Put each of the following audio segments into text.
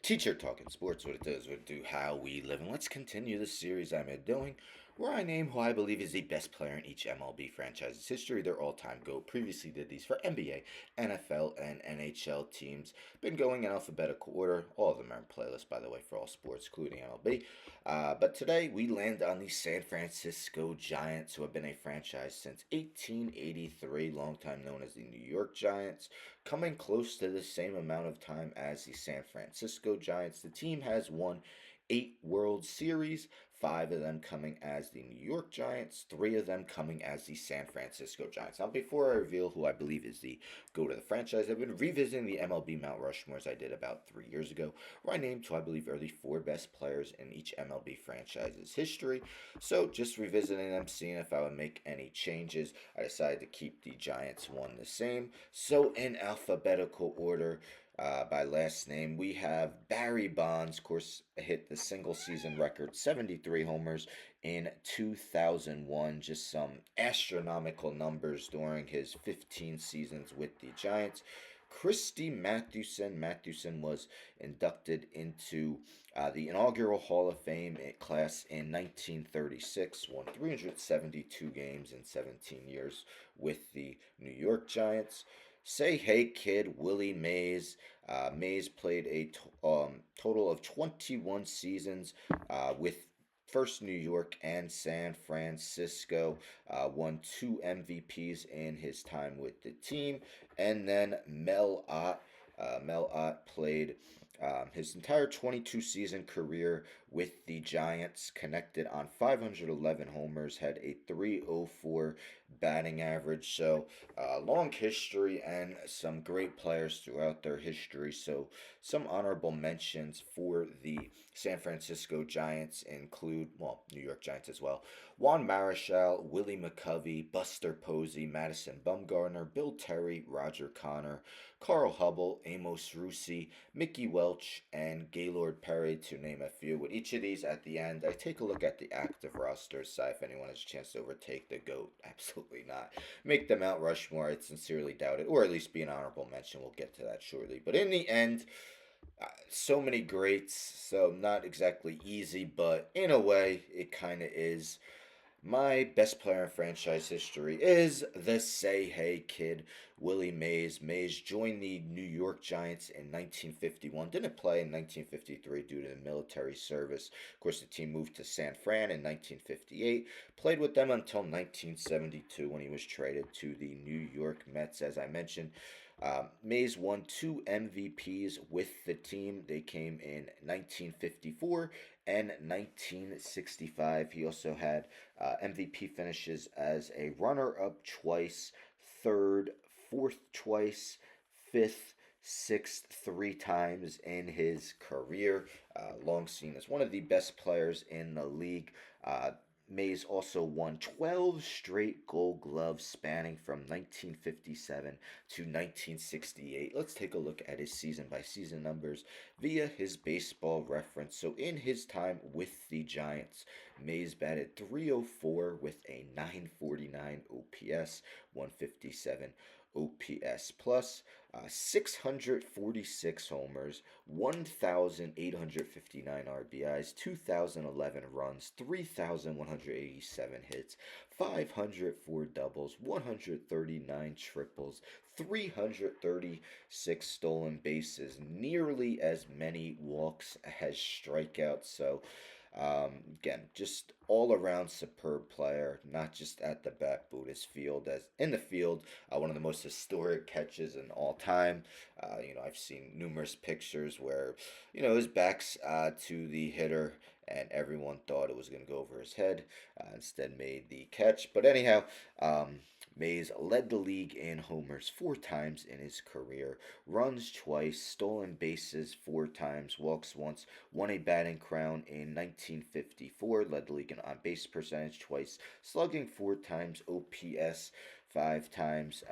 Teacher Talking Sports, what it does, what it do, how we live. And let's continue the series I'm doing, where I name who I believe is the best player in each MLB franchise's history, their all-time GOAT. Previously did these for NBA, NFL, and NHL teams. Been going in alphabetical order. All of them are in playlist, by the way, for all sports, including MLB. But today we land on the San Francisco Giants, who have been a franchise since 1883, long time known as the New York Giants, coming close to the same amount of time as the San Francisco Giants. The team has won 8 World Series, 5 of them coming as the New York Giants, 3 of them coming as the San Francisco Giants. Now, before I reveal who I believe is the go to the franchise, I've been revisiting the MLB Mount Rushmore as I did about 3 years ago, where I named who I believe are the 4 best players in each MLB franchise's history. So, just revisiting them, seeing if I would make any changes. I decided to keep the Giants one the same. So, in alphabetical order, by last name, we have Barry Bonds, of course, hit the single season record 73 homers in 2001. Just some astronomical numbers during his 15 seasons with the Giants. Christy Mathewson. Mathewson was inducted into the inaugural Hall of Fame class in 1936, won 372 games in 17 years with the New York Giants. Say Hey Kid, Willie Mays. Mays played a total of 21 seasons with first New York and San Francisco. Won 2 MVPs in his time with the team. And then Mel Ott. Mel Ott played his entire 22 season career with the Giants, connected on 511 homers, had a 304 batting average. So, long history and some great players throughout their history. So, some honorable mentions for the San Francisco Giants include, well, New York Giants as well: Juan Marichal, Willie McCovey, Buster Posey, Madison Bumgarner, Bill Terry, Roger Connor, Carl Hubble, Amos Russi, Mickey Welch, and Gaylord Perry, to name a few. With each of these at the end, I take a look at the active rosters, so if anyone has a chance to overtake the GOAT. Absolutely not. Make them Mount Rushmore, I sincerely doubt it, or at least be an honorable mention. We'll get to that shortly. But in the end, so many greats, so not exactly easy, but in a way, it kind of is. My best player in franchise history is the Say Hey Kid, Willie Mays. Mays joined the New York Giants in 1951. Didn't play in 1953 due to the military service. Of course, the team moved to San Fran in 1958. Played with them until 1972 when he was traded to the New York Mets, as I mentioned. Mays won 2 MVPs with the team. They came in 1954 and 1965. He also had MVP finishes as a runner up twice, third, fourth twice, fifth, sixth, 3 times in his career. Long seen as one of the best players in the league. Mays also won 12 straight gold gloves spanning from 1957 to 1968. Let's take a look at his season by season numbers via his baseball reference. So, in his time with the Giants, Mays batted 304 with a 949 OPS, 157 OPS plus, 646 homers, 1,859 RBIs, 2,011 runs, 3,187 hits, 504 doubles, 139 triples, 336 stolen bases, nearly as many walks as strikeouts. So, again, just all around superb player, not just at the bat, but his field as in the field. One of the most historic catches in all time. I've seen numerous pictures where his back's to the hitter, and everyone thought it was going to go over his head. Instead, made the catch. But anyhow, Mays led the league in homers 4 times in his career, runs twice, stolen bases 4 times, walks once, won a batting crown in 1954, led the league in on base percentage twice, slugging 4 times, OPS 5 times.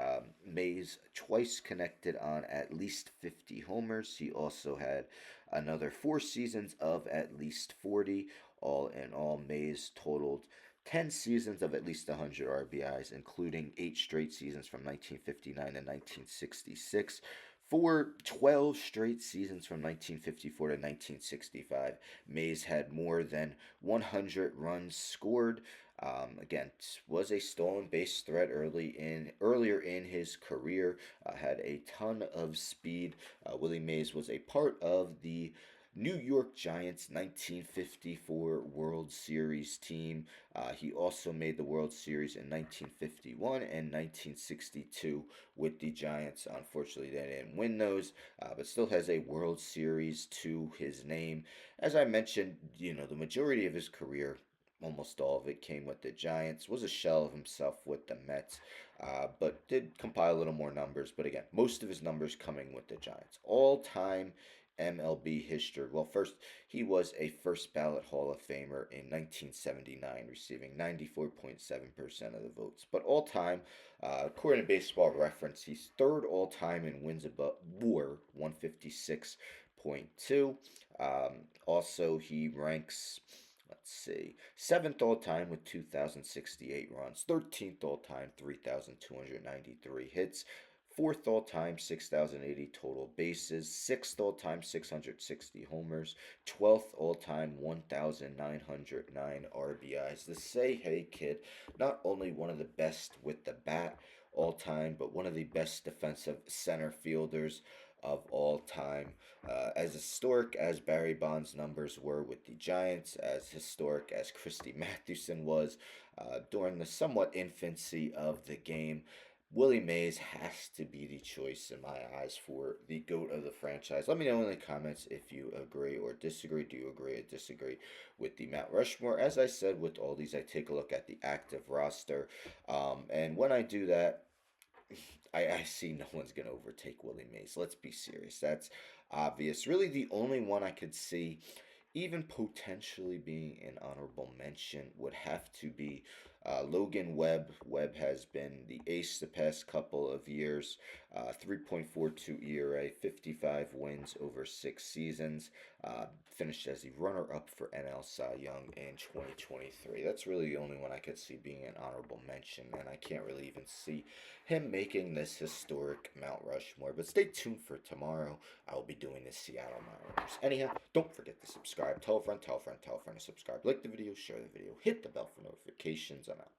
Mays twice connected on at least 50 homers. He also had another 4 seasons of at least 40. All in all, Mays totaled 10 seasons of at least 100 RBIs, including 8 straight seasons from 1959 to 1966. For 12 straight seasons from 1954 to 1965, Mays had more than 100 runs scored. Again, was a stolen base threat earlier in his career. Had a ton of speed. Willie Mays was a part of the New York Giants 1954 World Series team. He also made the World Series in 1951 and 1962 with the Giants. Unfortunately, they didn't win those, but still has a World Series to his name. As I mentioned, the majority of his career, almost all of it, came with the Giants. Was a shell of himself with the Mets, but did compile a little more numbers. But again, most of his numbers coming with the Giants. All time MLB history. Well, first, he was a first ballot Hall of Famer in 1979, receiving 94.7% of the votes. But all time, according to Baseball Reference, he's third all time in wins above WAR, 156.2. Also, he ranks, let's see, seventh all time with 2,068 runs, 13th all time, 3,293 hits, fourth all time, 6,080 total bases, sixth all time, 660 homers, 12th all time, 1,909 RBIs. The Say Hey Kid, not only one of the best with the bat all time, but one of the best defensive center fielders of all time. As historic as Barry Bonds' numbers were with the Giants, as historic as Christy Mathewson was during the somewhat infancy of the game, Willie Mays has to be the choice in my eyes for the GOAT of the franchise. Let me know in the comments if you agree or disagree. Do you agree or disagree with the Mount Rushmore? As I said, with all these, I take a look at the active roster. And when I do that, I see no one's going to overtake Willie Mays. Let's be serious. That's obvious. Really, the only one I could see even potentially being an honorable mention would have to be Logan Webb. Webb has been the ace the past couple of years. 3.42 ERA, 55 wins over 6 seasons. Finished as the runner-up for NL Cy Young in 2023. That's really the only one I could see being an honorable mention, and I can't really even see him making this historic Mount Rushmore. But stay tuned for tomorrow. I will be doing the Seattle Mariners. Anyhow, don't forget to subscribe. Tell a friend, tell a friend, tell a friend to subscribe. Like the video, share the video, hit the bell for notifications. I'm out.